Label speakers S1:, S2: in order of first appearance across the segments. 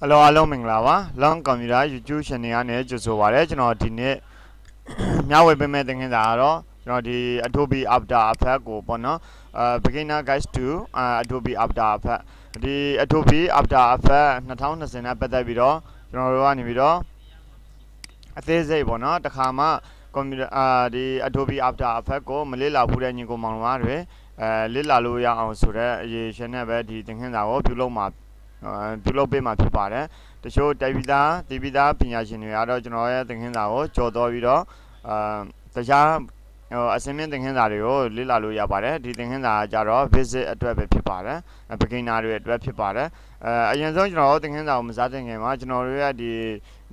S1: Hello အားလုံးမင်္ဂလာပါ Long Computer YouTube Channel ကနေကြိုဆိုပါရစေကျွန်တော်ဒီနေ့မျှဝေပေးမယ့်သင်ခန်းစာကတော့ကျွန်တော်ဒီ Adobe After Effects ကိုပေါ့နော်beginner guide to Adobe After Effects ဒီ Adobe After Effects 2020နဲ့ပတ်သက်ပြီးတော့ကျွန်တော်တို့ကနေပြီးတော့အသေးစိတ်ပေါ့နော်တခါမှကွန်ပျူတာဒီ Adobe After Effects ကိုမလေ့လာဘူးတဲ့ညီကိုမောင်နှမတွေလေ့လာလို့ရအောင်ဆိုတဲ့အရေးရှင်နဲ့ပဲဒီသင်ခန်းစာကိုပြုလုပ်ပေးမှာဖြစ်ပါတယ်တချို့တိုက်ပြီးသားတည်ပြီးသားပညာရှင်တွေကတော့ကျွန်တော်ရဲ့သင်ခန်းစာကိုကြော်တော်ပြီးတော့တခြားအစင်းမြင့်သင်ခန်းစာတွေကိုလေ့လာလို့ရပါတယ်ဒီသင်ခန်းစာကကြတော့ visit အတွက်ပဲဖြစ်ပါတယ် beginner တွေအတွက်ဖြစ်ပါတယ်အရင်ဆုံးကျွန်တော်တို့သင်ခန်းစာကိုမစားတင်ခင်မှာကျွန်တော်တို့ရဲ့ဒီ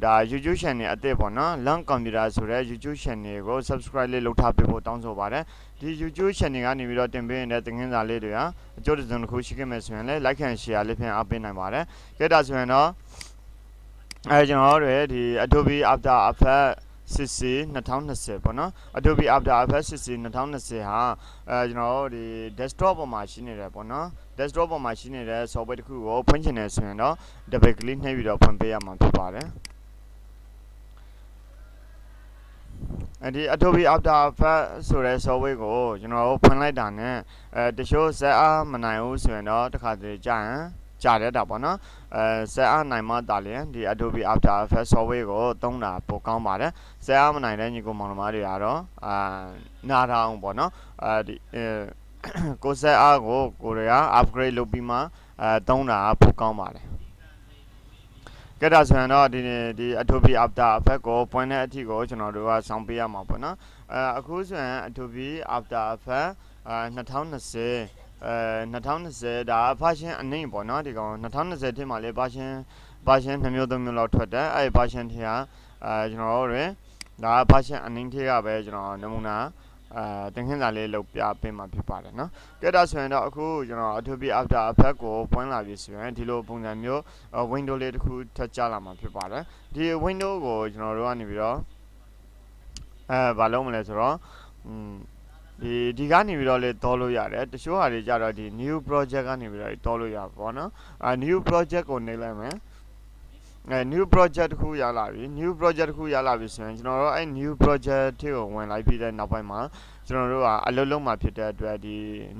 S1: ဒါ YouTube channel အသစ်ပေါ့နော် Long Computer ဆိုတဲ့ YouTube channel ကို subscribe လေးလုပ်ထားပေးဖို့တောင်းဆိုပါတယ်ဒီ YouTube channel ကနေပြီးတော့တင်ပေးနေတဲ့သင်ခန်းစာလေးတွေဟာအကျိုးတစ်စုံတစ်ခုရှိခဲ့မယ်ဆိုရင်လည်း like and share လေးဖြင့်အားပေးနိုင်ပါတယ်ကြည့်တာဆိုရင်တော့ကျွန်တော်တို့ဒီ Adobe After Effects CC 2020ပေါ့နော် Adobe After Effects CC 2020ဟာကျွန်တော်တို့ဒီ desktop ပေါ်မှာရှိနေတယ်ပေါ့နော် desktop ပေါ်မှာရှိနေတဲ့ software တစ်ခုကိုဖွင့်ချင်တယ်ဆိုရင်တော့ double click နှိပ်ပြီးတော့ဖွင့်ပေးရမှာဖြစ်ပါတယ်ဒီ Adobe After Effects ဆိုတဲ့ software ကိုကျွန်တော်တို့ဖွင့်လိုက်တာနဲ့တချို့ဇက်အားမနိုင်ဘူးဆိုရင်တော့တစ်ခါတည်းကြာရင်ကြာတဲ့တာပေါ့နော်ဇက်အားနိုင်မှတာလျင်ဒီ Adobe After Effects software ကိုသုံးတာပိုကောင်းပါတယ်ဇက်အားမနိုင်တဲ့ညီကိုမောင်နှမတွေကတော့နားထောင်ပေါ့နော်ဒီကိုဇက်အားကိုကိုတွေက upgrade လုပ်ပြီးမှသုံးတာပိုကောင်းပါတယ်ကဲဒါဆိုရင်တော့ဒီ Adobe After Effects ကိုပွင့်တဲ့အထိကိုကျွန်တော်တို့ကစောင့်ပေးရမှာပေါ့နော်အခုဆိုရင် Adobe After Effects 2020ဒါ version အနှိမ့်ပေါ့နော်ဒီကောင်2020ထဲမှာလေ version 2မျိုး3မျိုးလောက်ထွက်တယ်အဲ့ version ထဲကကျွန်တော်တို့ဒါ version အနှိမ့်ထဲကပဲကျွန်တော်နမူနာသင်ခန်းစာလေးလုပ်ပြပေးမှာဖြစ်ပါတယ်နော်ကဲဒါဆိုရင်တော့အခုကျွန်တော် Adobe After Effects ကိုပွင့်လာပြီဆိုရင်ဒီလိုပုံစံမျိုး window လေးတစ်ခုထပ်ကြလာမှာဖြစ်ပါတယ်ဒီ window ကိုကျွန်တော်တို့ကနေပြီးတော့ဘာလုပ်မလဲဆိုတော့ဒီကနေပြီးတော့လေတောလို့ရတယ်တချို့ဟာတွေကြတော့ဒီ new project ကနေပြီးတော့တောလို့ရပါဘောနော်new project ကိုနှိပ်လိုက်မယ်new project တစ်ခုရလာပြီ new project တစ်ခုရလာပြီဆိုရင်ကျွန်တော်တို့အဲ့ new project ထဲကိုဝင်လိုက်ပြီးတဲ့နောက်ပိုင်းမှာကျွန်တော်တို့ကအလုပ်လုပ်မှာဖြစ်တဲ့အတွက်ဒီ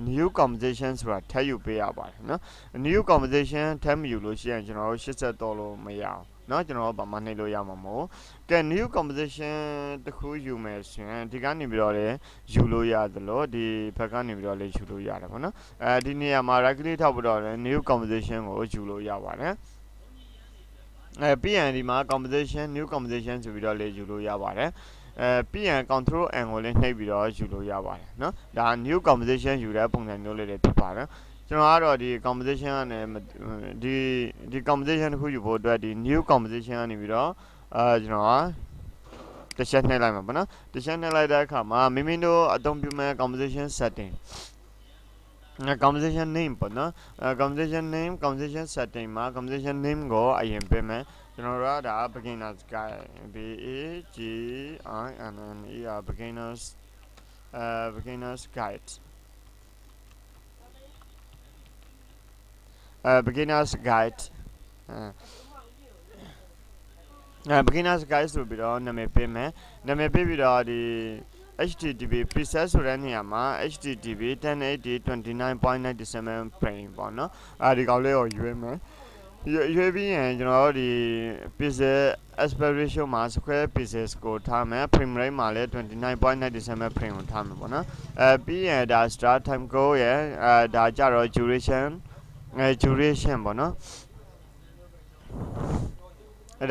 S1: new composition ဆိုတာထည့်ယူပေးရပါတယ်နော် new composition ထည့်မယူလို့ရှိရင်ကျွန်တော်တို့80တော့လို့မရအောင်နော်ကျွန်တော်ဘာမှနှိပ်လို့ရမှာမဟုတ်ကဲ new composition တစ်ခုယူမယ်ဆိုရင်ဒီကနေပြီးတော့လေယူလို့ရသလိုဒီဘက်ကနေပြီးတော့လေယူလို့ရတယ်ပေါ့နော်ဒီနေရာမှာ right click ထောက်ပြီးတော့ new composition ကိုယူလို့ရပါတယ်ပြီးရင်ဒီမှာ composition new composition ဆိုပြီးတော့လေယူလို့ရပါတယ်ပြီးရင် control n ကိုလည်းနှိပ်ပြီးတော့ယူလို့ရပါတယ်နော်ဒါ new composition ယူတဲ့ပုံစံမျိုးလေးတွေဖြစ်ပါတယ်ကျွန်တော်ကတော့ဒီ composition ကနေဒီ composition တစ်ခုယူဖို့အတွက်ဒီ new composition ကနေပြီးတော့ကျွန်တော်တစ်ချက်နှိပ်လိုက်မှာပေါ့နော်တစ်ချက်နှိပ်လိုက်တဲ့အခါမှာမိမိတို့အသုံးပြုမဲ့ composition setting composition name ပေါ့နော်composition name composition setting မှာ composition name ကိုအရင်ပေးမယ်ကျွန်တော်တို့ကဒါ beginners guide B A G I N N E R beginners guide beginners guide beginners guide ဆိုပြီးတော့နာမည်ပေးမယ်နာမည်ပေးပြီးတော့ဒီ HTTP preset ဆိုတဲ့နေရာမှာ HTTP 1080p29.97 frame ပေါ့နော်ဒီကောင်လေးကိုရွေးမယ်ရွေးပြီးရင်ကျွန်တော်တို့ဒီ pixel aspect ratio မှာ square pixels ကိုထားမယ် frame rate မှာလည်း 29.97 frame ကိုထားမယ်ပေါ့နော်ပြီးရင်ဒါ start time ကိုရယ်ဒါကြတော့ duration ပေါ့နော်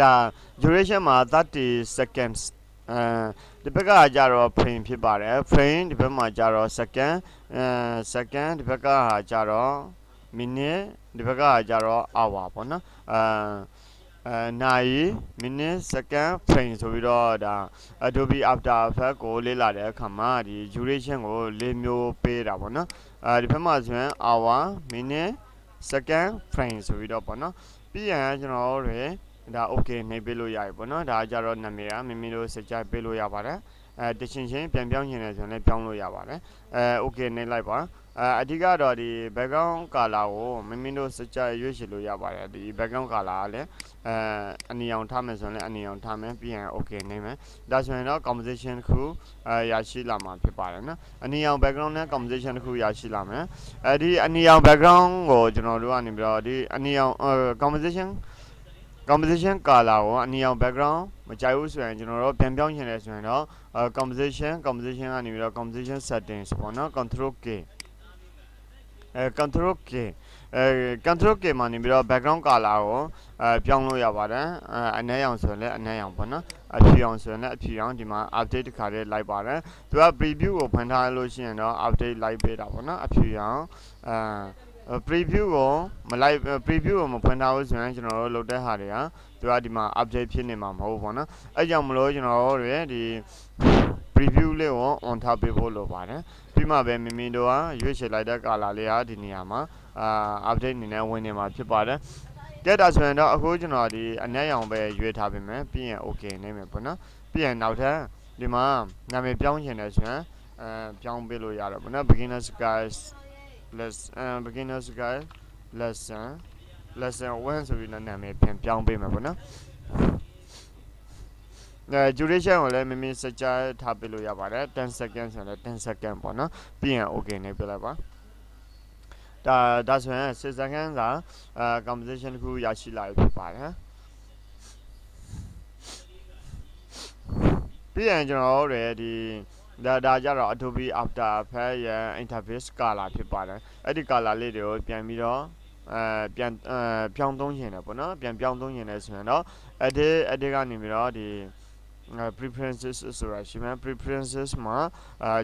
S1: ဒါ duration မှာ30 secondsဒီဘက်ကကြတော့ frame ဖြစ်ပါတယ် frame ဒီဘက်မှာကြတော့ second second ဒီဘက်ကကြတော့ minute ဒီဘက်ကကြတော့ hour ပေါ့နော်နာရီ minute second frame ဆိုပြီးတော့ဒါ Adobe After Effects ကိုလေ့လာတဲ့အခါမှာဒီ duration ကို၄မျိုးပေးတာပေါ့နော်ဒီဘက်မှာဆိုရင် hour minute second frame ဆိုပြီးတော့ပေါ့နော်ပြီးရင်ကျွန်တော်တို့ဒါ okay နှိပ်ပေးလို့ရပြီပေါ့နော်ဒါကြတော့နာမည်ကမိမိတို့စကြိုက်ပေးလို့ရပါတယ်တချင်းချင်းပြန်ပြောင်းချင်တယ်ဆိုရင်လည်းပြောင်းလို့ရပါတယ်okay နှိပ်လိုက်ပါ အဓိကတော့ဒီ background color ကိုမိမိတို့စကြရွေးချယ်လို့ရပါတယ်ဒီ background color ကလည်းအနီအောင်ထားမယ်ဆိုရင်လည်းအနီအောင်ထားမယ်ပြီးရင် okay နေမယ်ဒါဆိုရင်တော့ composition တစ်ခုရရှိလာမှာဖြစ်ပါတယ်နော်အနီအောင် background နဲ့ composition တစ်ခုရရှိလာမယ်ဒီအနီအောင် background ကိုကျွန်တော်တို့ကနေပြီးတော့ဒီအနီအောင်composition color ကိုအနီအောင် background မကြိုက်ဘူးဆိုရင်ကျွန်တော်တို့ပြန်ပြောင်းချင်တယ်ဆိုရင်တော့composition ကနေပြီးတော့ composition settings ပေါ့နော် control K control K မှာနေပြီးတော့ background color ကိုပြောင်းလို့ရပါတယ်အနက်ရောင်ဆိုရင်လည်းအနက်ရောင်ပေါ့နော်အဖြူရောင်ဆိုရင်လည်းအဖြူရောင်ဒီမှာ update တစ်ခါတည်းလိုက်ပါတယ်သူက preview ကိုဖွင့်ထားလို့ရှိရင်တော့ update လိုက်ပေးတာပေါ့နော်အဖြူရောင်preview ကိုမလိုက် preview ကိုမဖွင့်ထားဘူးဆိုရင်ကျွန်တော်တို့လုပ်တဲ့ဟာတွေကသူကဒီမှာ update ဖြစ်နေမှာမဟုတ်ဘူးပေါ့နော်အဲကြောင့်မလို့ကျွန်တော်တို့တွေဒီ preview လေးကို on ထားပေးဖို့လိုပါတယ်ပြီးမှပဲမိမိတို့ကရွေးချယ်လိုက်တဲ့ color လေးဟာဒီနေရာမှာ update အနေနဲ့ဝင်နေမှာဖြစ်ပါတယ်ကဲဒါဆိုရင်တော့အခုကျွန်တော်ဒီအနက်ရောင်ပဲရွေးထားပေးမယ်ပြီးရင် okay နေမယ်ပေါ့နော်ပြီးရင်နောက်ထပ်ဒီမှာနာမည်ပြောင်းချင်တယ်ဆိုရင်ပြောင်းပေးလို့ရတော့ပေါ့နော် beginners guys lesson 1ဆိုပြီးတော့နာမည်ပြန်ပြောင်းပေးမယ်ပေါ့နော်duration ကိုလည်းမိမိစကြထားပေးလို့ရပါတယ်10 second ဆိုရင်လည်း10 second ပေါ့နော်ပြီးရင် okay နေပြလိုက်ပါဒါဆိုရင်10 second ကcomposition တစ်ခုရရှိလာပြီဖြစ်ပါတယ်ပြီးရင်ကျွန်တော်တို့ရဲ့ဒီဒါကြတော့ Adobe After Effects ရဲ့ interface color ဖြစ်ပါတယ်အဲ့ဒီ color လေးတွေကိုပြန်ပြီးတော့ပြန်ပြောင်းသုံးရှင်တယ်ပေါ့နော်ပြန်ပြောင်းသုံးရှင်တယ်ဆိုရင်တော့ edit ကနေပြီးတော့ဒီpreferences ဆိုတာရှိမယ် preferences မှာ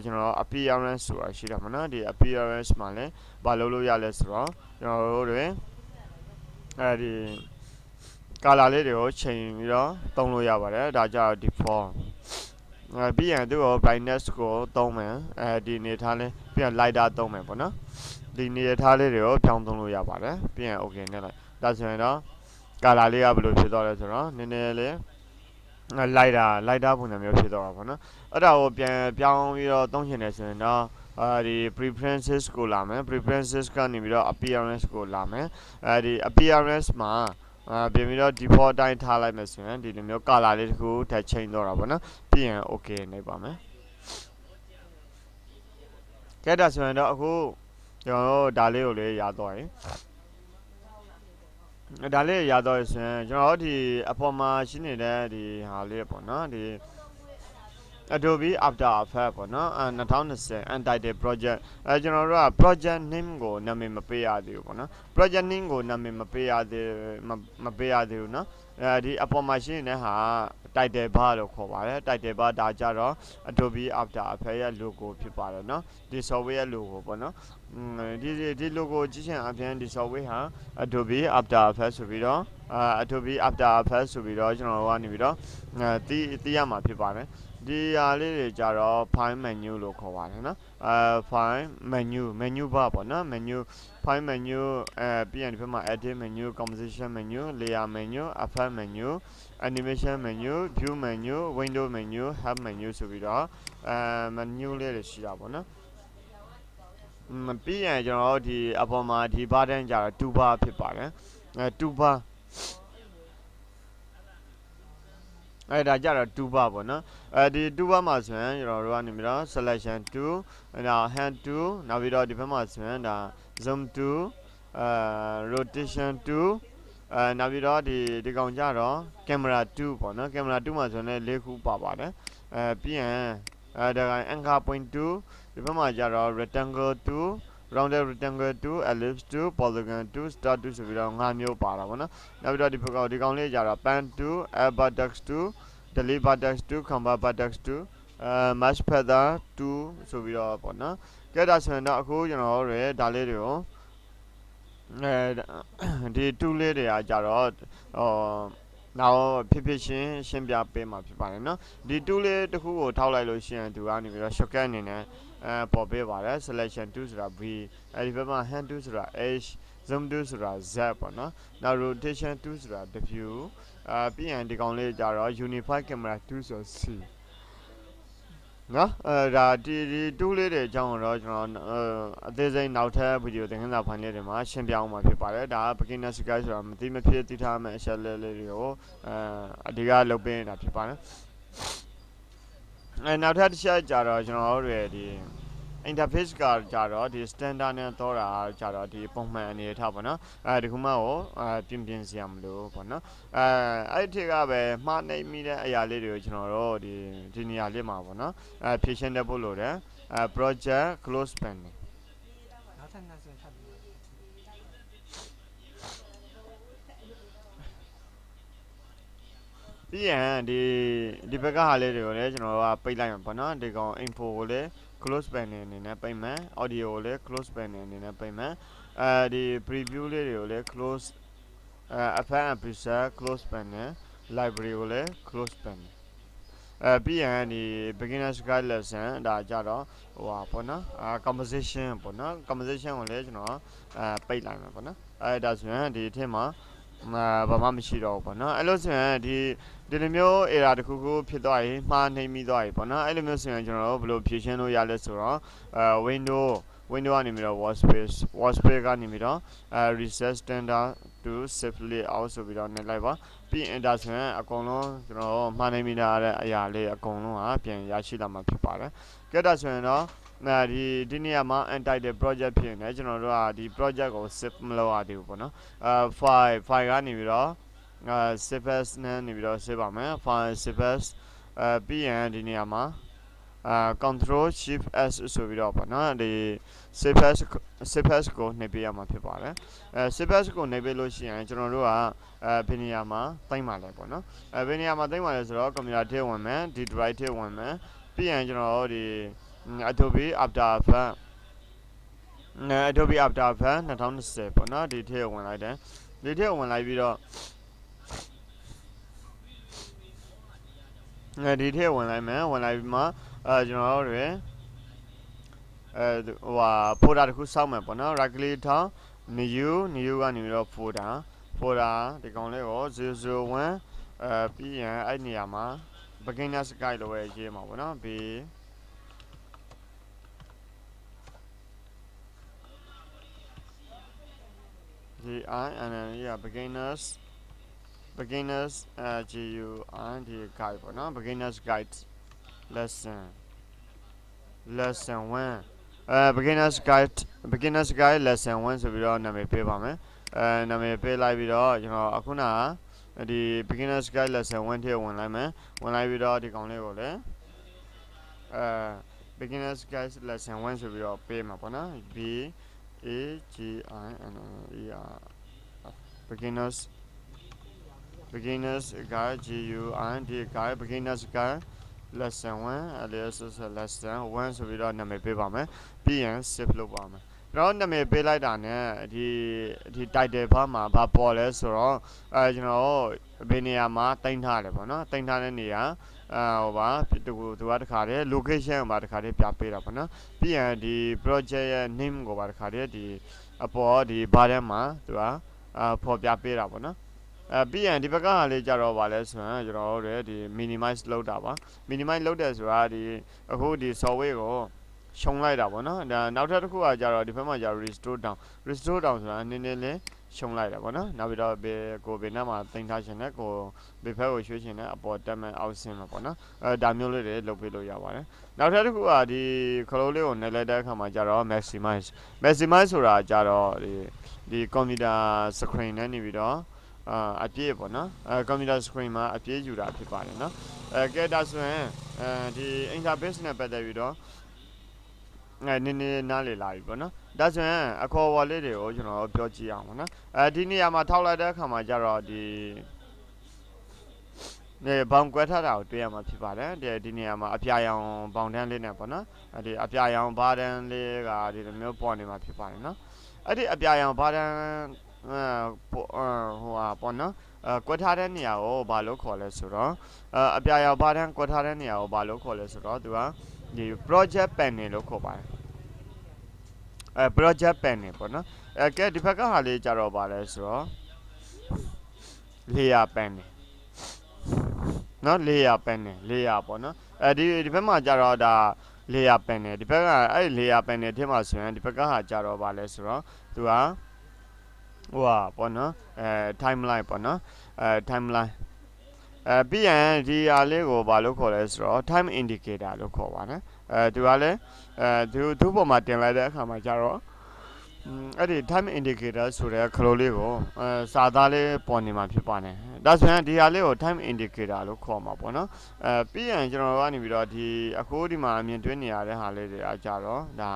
S1: ကျွန်တော် appearance ဆိုတာရှိတာပေါ့နော်ဒီ appearance မှာလည်းဘာလုပ်လို့ရလဲဆိုတော့ကျွန်တော်တို့တွေဒီ color လေးတွေကိုချိန်ပြီးတော့သုံးလို့ရပါတယ်ဒါကြတော့ default ပြီးရင်သူ့ကို brightness ကိုသုံးမယ်ဒီနေထားလေးပြီးရင် lighter သုံးမယ်ပေါ့နော်ဒီနေထားလေးတွေကိုပြောင်းသုံးလို့ရပါတယ်ပြီးရင် okay နဲ့လိုက်ဒါဆိုရင်တော့ color လေးကဘယ်လိုဖြစ်သွားလဲဆိုတော့နည်းနည်းလေးlighter ပုံစံမျိုးဖြစ်သွားတာပေါ့နော်အဲ့ဒါကိုပြန်ပြောင်းပြီးတော့သုံးချင်တယ်ဆိုရင်တော့ဒီ preferences ကိုလာမယ် preferences ကနေပြီးတော့ appearance ကိုလာမယ်ဒီ appearance မှာပြင်ပြီးတော့ default အတိုင်းထားလိုက်မယ်ဆိုရင်ဒီလိုမျိုး color လေးတစ်ခုထပ် change တော့တာပေါ့နော်ပြီးရင် okay နေပါမယ်ကဲဒါဆိုရင်တော့အခုကျွန်တော်တို့ဒါလေးကိုလေးရတော့ရင်ဒါလေးရတော့ဆိုရင်ကျွန်တော်တို့ဒီအပေါ်မှာရှိနေတဲ့ဒီဟာလေးပေါ့နော်ဒီ Adobe After Effects ပေါ့နော်2020 Untitled Project ကျွန်တော်တို့က Project Name ကိုနာမည်မပေးရသေးဘူးပေါ့နော် Project Name ကိုနာမည်မပေးရသေးဘူးနော်ဒီအပေါ်မှာရှိနေတဲ့ဟာ Title Bar လို့ခေါ်ပါတယ် Title Bar ဒါကြတော့ Adobe After Effects ရဲ့ logo ဖြစ်ပါတယ်နော်ဒီ software ရဲ့ logo ပေါ့နော်ဒီ logo ကြည့်ချင်အပြင်ဒီ software ဟာ Adobe After Effects ဆိုပြီးတော့Adobe After Effects ဆိုပြီးတော့ကျွန်တော်တို့ကနေပြီးတော့သိရမှာဖြစ်ပါတယ်ဒီဟာလေးတွေကြတော့ file menu လို့ခေါ်ပါတယ်နော်file menu bar ပေါ့နော် file menu ပြီးရင်ဒီဘက်မှာ edit menu composition menu layer menu effect menu animation menu view menu window menu help menu ဆိုပြီးတော့menu လေးတွေရှိတာပေါ့နော်ပြီးရင်ကျွန်တော်တို့ဒီအပေါ်မှာဒီ button ကြတော့ 2 bar ဖြစ်ပါတယ်2 bar ဒါကြတော့2 bar ပေါ့နော်ဒီ2 bar မှာဆိုရင်ကျွန်တော်တို့ကနေပြီးတော့ selection 2နောက် hand 2နောက်ပြီးတော့ဒီဘက်မှာဆိုရင်ဒါ zoom 2rotation 2နောက်ပြီးတော့ဒီကောင်ကြတော့ camera 2ပေါ့နော် camera 2မှာဆိုရင်လည်း4ခုပါပါတယ်ပြီးရင်ဒါက anchor point 2ဒီဘက်မှာကြတော့ rectangle 2 rounded rectangle 2 ellipse 2 polygon 2 star 2ဆိုပြီးတော့5မျိုးပါတာပေါ့နော်နောက်ပြီးတော့ဒီကောင်လေးကြတော့ pan 2 air buttocks 2 delete buttocks 2 combat buttocks 2 match feather 2ဆိုပြီးတော့ပေါ့နော်ကဲဒါဆိုရင်တော့အခုကျွန်တော်တို့ရဲ့ဒါလေးတွေကိုဒီ2လေးတွေကကြတော့နောက်ဖြစ်ရှင်းပြပေးမှာဖြစ်ပါတယ်နော်ဒီ tool လေးတစ်ခုကိုထောက်လိုက်လို့ရှိရင်သူကနေပြီးတော့ shortcut အနေနဲ့ပေါ်ပေးပါတယ် selection 2ဆိုတာ V အဲဒီဘက်မှာ hand 2ဆိုတာ H zoom 2ဆိုတာ Z ပေါ့နော်နောက် rotation 2ဆိုတာ W ပြီးရင်ဒီကောင်လေးကြတော့ unified camera 2ဆို C နော်ဒါဒီတူးလေးတွေအကြောင်းတော့ကျွန်တော်အသေးစိတ်နောက်ထပ်ဗီဒီယိုသင်ခန်းစာဖိုင်လေးတွေမှာရှင်းပြအောင်မှာဖြစ်ပါတယ်ဒါက beginner guide ဆိုတာမသိမဖြစ်သိထားမယ့်အချက်လေးတွေကိုအဓိကလုပ်ပေးနေတာဖြစ်ပါတယ်နောက်ထပ်တစ်ချက်ကြတော့ကျွန်တော်တို့ရဲ့ဒီ interface ကကြတော့ဒီ standard နဲ့တော့တာကြတော့ဒီပုံမှန်အနေထားပေါ့နော်ဒီခုမှကိုပြင်စရာမလိုပေါ့နော်အဲ့ဒီကပဲမှားနေမိတဲ့အရာလေးတွေကိုကျွန်တော်တို့ဒီနေရာလေးမှာပေါ့နော်ဖြည့်ရှင်းတတ်ဖို့လိုတယ်project close pending ပြီးရင်ဒီဘက်ကဟာလေးတွေကိုလည်းကျွန်တော်တို့ကပိတ်လိုက်မှာပေါ့နော်ဒီကောင် info ကိုလည်း close panel အနေနဲ့ပိတ်မယ် audio ကိုလည်း close panel အနေနဲ့ပိတ်မယ်ဒီ preview လေးတွေကိုလည်း close FM preset close panel library ကိုလည်း close panelပြီးရင်ဒီ beginners guide lesson ဒါကြတော့ဟိုပါပေါ့နော်composition ပေါ့နော် composition ကိုလည်းကျွန်တော်ပိတ်လိုက်မှာပေါ့နော်ဒါဆိုရင်ဒီအထက်မှာဘာမှမရှိတော့ဘူးပေါ့နော်အဲ့လိုဆိုရင်ဒီလိုမျိုး error တစ်ခုခုဖြစ်သွားရင်မှားနှိမ့်ပြီးသွားပြီပေါ့နော်အဲ့လိုမျိုးဆိုရင်ကျွန်တော်တို့ဘယ်လိုဖြေရှင်းလို့ရလဲဆိုတော့window ကနေပြီးတော့ workspace ကနေပြီးတော့ reset standard to safely out ဆိုပြီးတော့နှိပ်လိုက်ပါပြီးရင်ဒါဆိုရင်အကုန်လုံးကျွန်တော်တို့မှားနှိမ့်မိတဲ့အရာလေးအကုန်လုံးဟာပြန်ရရှိလာမှာဖြစ်ပါတယ်ကဲဒါဆိုရင်တော့ဒီနေရာမှာ untitled project ဖြစ်နေကျွန်တော်တို့ကဒီ project ကို save မလုပ်ရသေးဘူးပေါ့နော်file ကနေပြီးတော့save as နဲ့နေပြီးတော့ save ပါမယ် file save as ပြီးရင်ဒီနေရာမှာcontrol shift s ဆိုပြီးတော့ပေါ့နော်ဒီ save as ကိုနှိပ်ပေးရမှာဖြစ်ပါတယ်save as ကိုနှိပ်ပေးလို့ရှိရင်ကျွန်တော်တို့ကဘယ်နေရာမှာတိုင်းပါလဲပေါ့နော်ဘယ်နေရာမှာတိုင်းပါလဲဆိုတော့ computer ထဲဝင်မယ်ဒီ drive ထဲဝင်မယ်ပြီးရင်ကျွန်တော်တို့ဒီ Adobe After Effects Adobe After Effects 2020ပေါ့နော်ဒီထဲဝင်လိုက်တယ်ဒီထဲဝင်လိုက်ပြီးတော့ဒီထဲဝင်လိုက်မယ်ဝင်လိုက်ပြီးမှကျွန်တော်တို့တွေဟိုဟာ folder တစ်ခုစောက်မယ်ပေါ့နော် right click ထောင်း new ကနေပြီးတော့ folder ဒီကောင်လေးကို001ပြီးရင်အဲ့နေရာမှာ beginner's guide လို့ပဲရေးမှာပေါ့နော် B GI and then yeah beginners GUI ဒီ guide ပေါ့နော် beginners guide lesson 1beginners guide lesson 1ဆိုပြီးတော့နာမည်ပေးပါမယ်နာမည်ပေးလိုက်ပြီးတော့ကျွန်တော်အခုနကဒီ beginners guide lesson 1ထဲဝင်လိုက်မယ်ဝင်လိုက်ပြီးတော့ဒီကောင်လေးကိုလည်းbeginners guide lesson 1ဆိုပြီးတော့ပေးမှာပေါ့နော် B A G I N E R beginners guide GUI ဒီ guide beginners guide lesson 1 alias lesson 1ဆိုပြီးတော့နာမည်ပေးပါမယ်ပြီးရင် save လုပ်ပါမယ်ကျွန်တော်နာမည်ပေးလိုက်တာနဲ့ဒီ title ဘာမှာဘာပေါ်လဲဆိုတော့ကျွန်တော်ဘယ်နေရာမှာတင်ထားတယ်ပေါ့နော်တင်ထားတဲ့နေရာဟိုပါသူကတခါတည်း location ကိုပါတခါတည်းပြပေးတာပေါ့နော်ပြီးရင်ဒီ project ရဲ့ name ကိုပါတခါတည်းဒီအပေါ်ဒီ bar ထဲမှာသူကဖော်ပြပေးတာပေါ့နော်ပြီးရင်ဒီဘက်ကဟာလေးကြတော့ဗာလဲဆိုရင်ကျွန်တော်တို့ဒီ minimize လုပ်တာပါ minimize လုပ်တယ်ဆိုတာဒီအခုဒီ software ကိုရှုံလိုက်တာပေါ့နော်ဒါနောက်ထပ်တစ်ခုကကြတော့ဒီဘက်မှာကြ restore down ဆိုတာနည်းနည်းလေးရှုံလိုက်တာပေါ့နော်နောက်ပြီးတော့ကိုဘယ်နှမှာတင်ထားခြင်းနဲ့ကိုဘယ်ဖက်ကိုရွှေ့ခြင်းနဲ့အပေါ်တက်မဲ့အောက်ဆင်းမှာပေါ့နော်ဒါမျိုးလေးတွေလုပ်ပေးလို့ရပါတယ်နောက်ထပ်တစ်ခုကဒီခလုံးလေးကိုနှိပ်လိုက်တဲ့အခါမှာကြတော့ maximize ဆိုတာကြတော့ဒီ computer screen နဲ့နေပြီးတော့အပြည့်ပေါ့နော်computer screen မှာအပြည့်ယူတာဖြစ်ပါတယ်နော်ကဲဒါဆိုရင်ဒီ interface နဲ့ပတ်သက်ပြီးတော့နည်းနည်းနားလေလာပြီပေါ့နော်ဒါဆိုရင်အခေါ်အဝေါ်လေးတွေကိုကျွန်တော်ပြောကြည့်အောင်ပေါ့နော်ဒီနေရာမှာထောက်လိုက်တဲ့အခါမှာကျတော့ဒီဘောင်ကွဲထားတာကိုတွေ့ရမှာဖြစ်ပါတယ်ဒီနေရာမှာအပြာရောင်ဘောင်တန်းလေးနဲ့ပေါ့နော်ဒီအပြာရောင်ဘာတန်းလေးကဒီလိုမျိုးပေါ်နေမှာဖြစ်ပါတယ်နော်အဲ့ဒီအပြာရောင်ဘာတန်းဟိုဟာပေါ့နော်ကွက်ထားတဲ့နေရာကိုဘာလို့ခေါ်လဲဆိုတော့အပြာရောင်ဘာတန်းကွက်ထားတဲ့နေရာကိုဘာလို့ခေါ်လဲဆိုတော့သူကဒီ project panel လို့ခေါ်ပါတယ်project panel ပေါ့နော်ကဲဒီဘက်ကဟာလေးကြတော့ဗာလဲဆိုတော့ layer panel နော်layer panel layer ပေါ့နော်ဒီဘက်မှာကြတော့ဒါ layer panel ဒီဘက်ကအဲ့ layer panel ထဲမှာဆိုရင်ဒီဘက်ကဟာကြတော့ဗာလဲဆိုတော့သူကဟိုဟာပေါ့နော်timeline ပေါ့နော်timelineပြီးရင်ဒီဟာလေးကိုဘာလို့ခေါ်လဲဆိုတော့ time indicator လို့ခေါ်ပါနဲ့သူကလည်းသူ့ပေါ်မှာတင်လိုက်တဲ့အခါမှာကြတော့အဲ့ဒီ time indicator ဆိုတဲ့ခလို့လေးကိုစာသားလေးပေါ်နေမှာဖြစ်ပါတယ်ဒါဆိုရင်ဒီဟာလေးကို time indicator လို့ခေါ်မှာပေါ့နော်ပြီးရင်ကျွန်တော်ကနေပြီးတော့ဒီအခုဒီမှာမြင်တွေ့နေရတဲ့ဟာလေးတွေအကြတော့ဒါ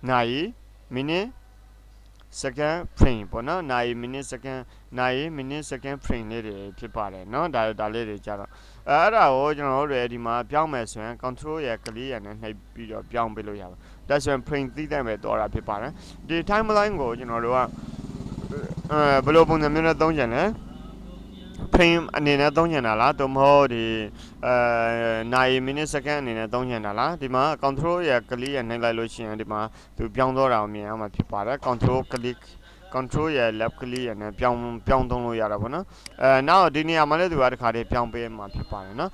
S1: နိုင် minute second frame ပေါ့နော်နိုင် minute second နိုင် minute second frame လေးတွေဖြစ်ပါတယ်เนาะဒါလေးတွေကြတော့အဲ့ဒါကိုကျွန်တော်တို့ဒီမှာပြောင်းမယ်ဆိုရင် control ရယ် clear ရယ်နဲ့နှိပ်ပြီးတော့ပြောင်းပေးလို့ရပါဒါဆိုရင် frame သိတဲ့မဲ့တော့တာဖြစ်ပါတယ်ဒီ timeline ကိုကျွန်တော်တို့ကဘယ်လိုပုံစံမျိုးနဲ့သုံးကြလဲ frame အနေနဲ့သုံးချင်တာလားသို့မဟုတ်ဒီနိုင် minute second အနေနဲ့သုံးချင်တာလားဒီမှာ control ရယ် click ရယ်နှိပ်လိုက်လို့ရှိရင်ဒီမှာသူပြောင်းသွားတာကိုမြင်အောင်မှာဖြစ်ပါတယ် control click control ရယ် left click ရယ်နဲ့ပြောင်းသုံးလို့ရတာပေါ့နော်နောက်ဒီနေရာမှာလည်းသူကတစ်ခါတည်းပြောင်းပေးမှာဖြစ်ပါတယ်နော်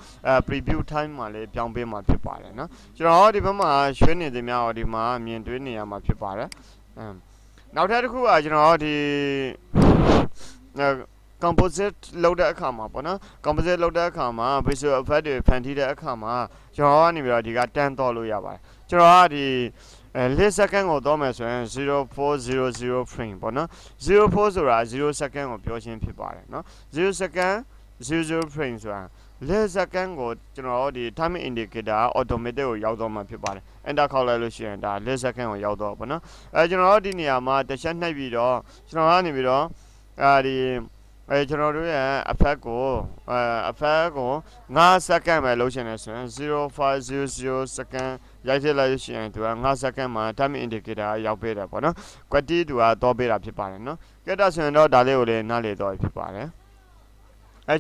S1: preview time မှာလည်းပြောင်းပေးမှာဖြစ်ပါတယ်နော်ကျွန်တော်ဒီဘက်မှာရွှေနေသည်များတော့ဒီမှာမြင်တွေ့နေရမှာဖြစ်ပါတယ်နောက်ထပ်တစ်ခုကကျွန်တော်ဒီcomposite လုပ်တဲ့အခါမှာပေါ့နော် composite လုပ်တဲ့အခါမှာ visual effect တွေဖန်တီးတဲ့အခါမှာကျွန်တော်ကနေပြီးတော့ဒီကတန်းတော့လို့ရပါတယ်ကျွန်တော်ကဒီ4 second ကိုတော့မယ်ဆိုရင်0400 frame ပေါ့နော်04ဆိုတာ0 second ကိုပြောချင်းဖြစ်ပါတယ်နော်0 second 00 frame ဆိုတာ4 second ကိုကျွန်တော်ဒီ time indicator automatic ကိုရောက်တော့မှာဖြစ်ပါတယ် enter ခေါက်လိုက်လို့ရှိရင်ဒါ4 second ကိုရောက်တော့ပေါ့နော်ကျွန်တော်ဒီနေရာမှာတစ်ချက်နှိပ်ပြီးတော့ကျွန်တော်ကနေပြီးတော့ဒီကျွန်တော်တို့ရဲ့ effect ကို5 second ပဲလုပ်ချင်တယ်ဆိုရင်0500 second ရိုက်ထည့်လိုက်လို့ရှိရင်သူက5 second မှာ time indicator ရောက်ပေးတယ်ပေါ့နော် quantity သူကတော့ပေးတာဖြစ်ပါတယ်နော်ကဲဒါဆိုရင်တော့ဒါလေးကိုလည်းနားလည်တော့ဖြစ်ပါတယ်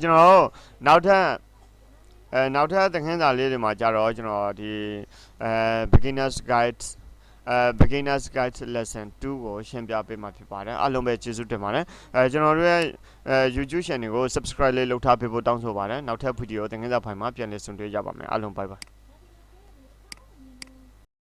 S1: ကျွန်တော်တို့နောက်ထပ်သင်ခန်းစာလေးတွေမှာကြတော့ကျွန်တော်ဒီbeginners guide lesson 2ကိုရှင်းပြပေးမှာဖြစ်ပါတယ်အားလုံးပဲကျေးဇူးတင်ပါတယ်ကျွန်တော်တို့ရဲ့YouTube channel ကို subscribe လေးလုပ်ထားပေးဖို့တောင်းဆိုပါတယ်နောက်ထပ်ဗီဒီယိုသင်ခန်းစာဖိုင်မှာပြန်လည်ဆုံတွေ့ကြပါမယ်အားလုံး bye bye